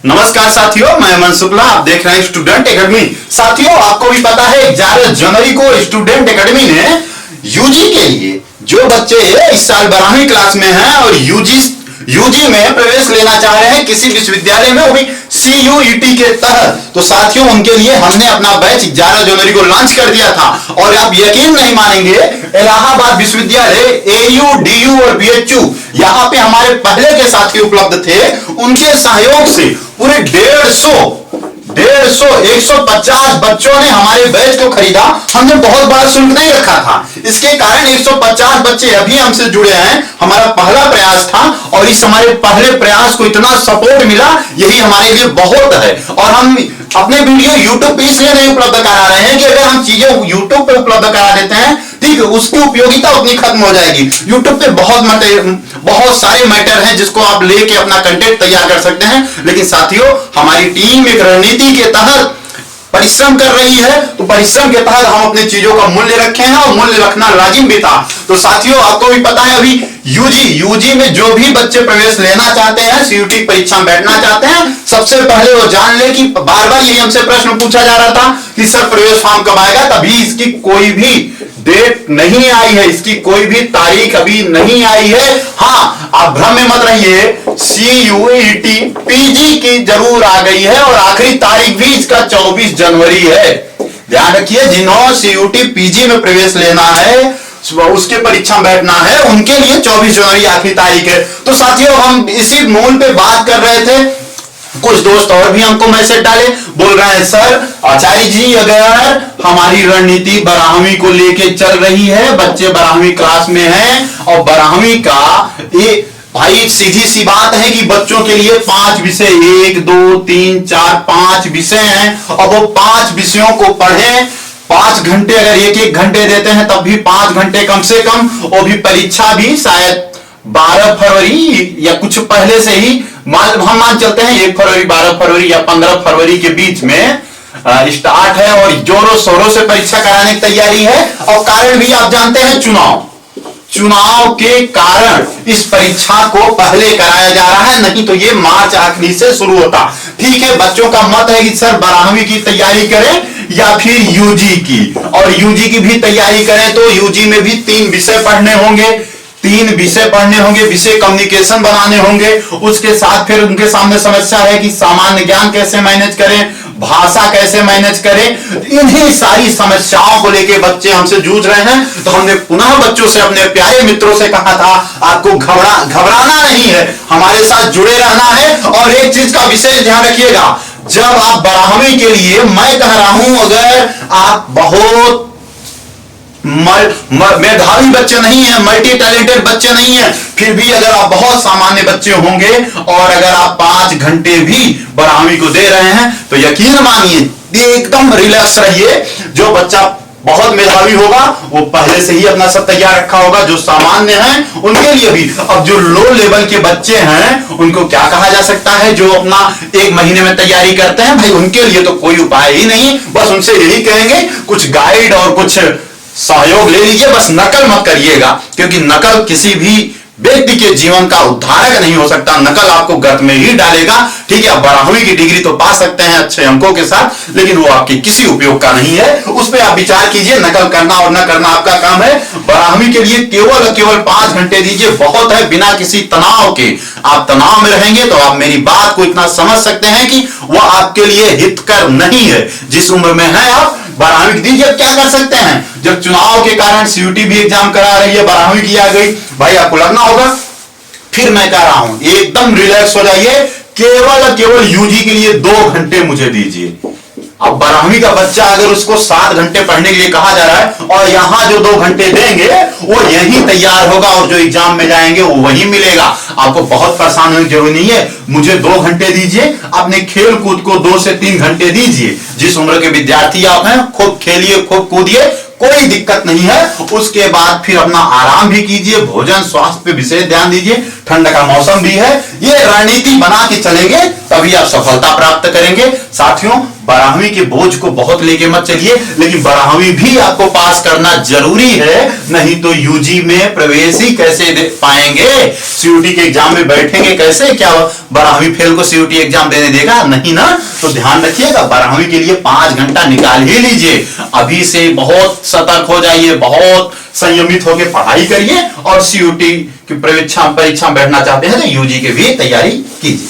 नमस्कार साथियों, मैं अमन शुक्ला। आप देख रहे हैं स्टूडेंट एकेडमी। साथियों, आपको भी पता है 11 जनवरी को स्टूडेंट एकेडमी ने यूजी के लिए जो बच्चे इस साल 12वीं क्लास में हैं और यूजी में प्रवेश लेना चाह रहे हैं किसी विश्वविद्यालय में, वो भी CUET के तहत, तो साथियों उनके लिए हमने अपना बैच 11 जनवरी को लॉन्च कर दिया था। और आप यकीन नहीं मानेंगे, इलाहाबाद विश्वविद्यालय, AU, DU और BHU, यहां पे हमारे पहले के साथी उपलब्ध थे। उनके सहयोग से पूरे 150 बच्चों ने हमारे बैच को खरीदा। हमने बहुत बड़ा शुल्क नहीं रखा था, इसके कारण 150 बच्चे अभी हमसे जुड़े हैं। हमारा पहला प्रयास था और इस हमारे पहले प्रयास को इतना सपोर्ट मिला, यही हमारे लिए बहुत है। और हम अपने वीडियो YouTube पे इसलिए नहीं उपलब्ध करा रहे हैं कि अगर हम चीजें YouTube पे उपलब्ध करा देते हैं, ठीक है, उसकी उपयोगिता उतनी खत्म हो जाएगी। YouTube पे बहुत सारे मैटर हैं जिसको आप लेके अपना कंटेंट तैयार कर सकते हैं। लेकिन साथियों, हमारी टीम एक रणनीति के तहत परिश्रम कर रही है, तो परिश्रम के तहत हम अपनी चीजों का मूल्य रखे हैं और मूल्य रखना लाजिम भी था। तो साथियों, आपको भी पता है, अभी यूजी में जो भी बच्चे प्रवेश लेना चाहते हैं, CUET परीक्षा में बैठना चाहते हैं, सबसे पहले वो जान ले कि बार बार यही हमसे प्रश्न पूछा जा रहा था कि सर प्रवेश फॉर्म कब आएगा। तभी इसकी कोई भी डेट नहीं आई है, इसकी कोई भी तारीख अभी नहीं आई है। हाँ, आप भ्रम में मत रहिए, CUET PG की जरूर आ गई है और आखिरी तारीख भी इसका 24 जनवरी है। ध्यान रखिए, जिन्होंने CUET PG में प्रवेश लेना है, उसके परीक्षा बैठना है, उनके लिए 24 जनवरी आखिरी तारीख है। तो साथियों, हम इसी मूल पे बात कर रहे थे। कुछ दोस्त और भी हमको मैसेज डाले, बोल रहे हैं सर आचार्य जी, अगर हमारी रणनीति 12वीं को लेके चल रही है, बच्चे 12वीं क्लास में हैं और 12वीं का भाई सीधी सी बात है कि बच्चों के लिए 5 विषय, 1 2 3 4 5 विषय हैं और वो 5 विषयों को पढ़ें। 5 घंटे, अगर एक घंटे देते हैं तब भी 5 घंटे कम से कम, और भी परीक्षा भी शायद 12 फरवरी या कुछ पहले से ही हम मान चलते हैं 1 फरवरी, 12 फरवरी या 15 फरवरी के बीच में स्टार्ट है और जोरों शोरों से परीक्षा कराने की तैयारी है। और कारण भी आप जानते हैं, चुनाव के कारण इस परीक्षा को पहले कराया जा रहा है, नहीं तो ये मार्च आखिरी से शुरू होता। ठीक है, बच्चों का मत है कि सर 12वीं की तैयारी करें या फिर यूजी की, और यूजी की भी तैयारी करें तो यूजी में भी 3 विषय पढ़ने होंगे, विषय कम्युनिकेशन बनाने होंगे। उसके साथ फिर उनके सामने समस्या है कि सामान्य ज्ञान कैसे मैनेज करें, भाषा कैसे मैनेज करें। इन्हीं सारी समस्याओं को लेके बच्चे हमसे जूझ रहे हैं। तो हमने पुनः बच्चों से, अपने प्यारे मित्रों से कहा था, आपको घबराना नहीं है, हमारे साथ जुड़े रहना है। और एक चीज का विशेष ध्यान रखिएगा, जब आप 12वीं के लिए, मैं कह रहा हूं, अगर आप बहुत मेधावी बच्चे नहीं है, मल्टी टैलेंटेड बच्चे नहीं है, फिर भी अगर आप बहुत सामान्य बच्चे होंगे और अगर आप 5 घंटे भी 12वीं को दे रहे हैं, तो यकीन मानिए एकदम रिलैक्स रहिए। जो बच्चा बहुत मेधावी होगा वो पहले से ही अपना सब तैयार रखा होगा। जो सामान्य हैं उनके लिए भी। अब जो लो लेवल के बच्चे हैं उनको क्या कहा जा सकता है, जो अपना 1 महीने में तैयारी करते हैं, भाई उनके लिए तो कोई उपाय ही नहीं। बस उनसे यही कहेंगे, कुछ गाइड और कुछ सहयोग ले लीजिए, बस नकल मत करिएगा, क्योंकि नकल किसी भी व्यक्ति के जीवन का उद्धारक नहीं हो सकता। नकल आपको गर्त में ही डालेगा। ठीक है, आप 12वीं की डिग्री तो पा सकते हैं अच्छे अंकों के साथ, लेकिन वो आपके किसी उपयोग का नहीं है। उस पर आप विचार कीजिए, नकल करना और न करना आपका काम है। 12वीं के लिए केवल 5 घंटे दीजिए, बहुत है, बिना किसी तनाव के। आप तनाव में रहेंगे तो आप मेरी बात को इतना समझ सकते हैं कि वह आपके लिए हितकर नहीं है। जिस उम्र में है आप 12वीं दीजिए। क्या कर सकते हैं, जब चुनाव के कारण CUET भी एग्जाम करा रही है, 12वीं की आ गई, भाई आपको लगना होगा। फिर मैं कह रहा हूं, एकदम रिलैक्स हो जाइए, केवल यूजी के लिए 2 घंटे मुझे दीजिए। अब 12वीं का बच्चा अगर उसको 7 घंटे पढ़ने के लिए कहा जा रहा है और यहां जो 2 घंटे देंगे वो यही तैयार होगा और जो एग्जाम में जाएंगे वो वही मिलेगा। आपको बहुत परेशान होने की जरूरत नहीं है। मुझे 2 घंटे दीजिए, अपने खेल कूद को 2 से 3 घंटे दीजिए। जिस उम्र के विद्यार्थी आप हैं, खूब खेलिए, खूब कूदिए, कोई दिक्कत नहीं है। उसके बाद फिर अपना आराम भी कीजिए, भोजन स्वास्थ्य पे विशेष ध्यान दीजिए। ठंड का मौसम भी है, ये रणनीति बना के चलेंगे तभी आप सफलता प्राप्त करेंगे। साथियों, 12वीं के बोझ को बहुत लेके मत चलिए, लेकिन 12वीं भी आपको पास करना जरूरी है, नहीं तो यूजी में प्रवेश ही कैसे दे पाएंगे? सीयूटी के एग्जाम में बैठेंगे कैसे? क्या 12वीं फेल को सीयूटी एग्जाम देने देगा? नहीं ना। तो ध्यान रखिएगा, 12वीं के लिए 5 घंटा निकाल ही लीजिए। अभी से बहुत सतर्क हो जाइए, बहुत संयमित होकर पढ़ाई करिए, और सीयूटी की परीक्षा बैठना चाहते हैं तो यूजी की भी तैयारी कीजिए।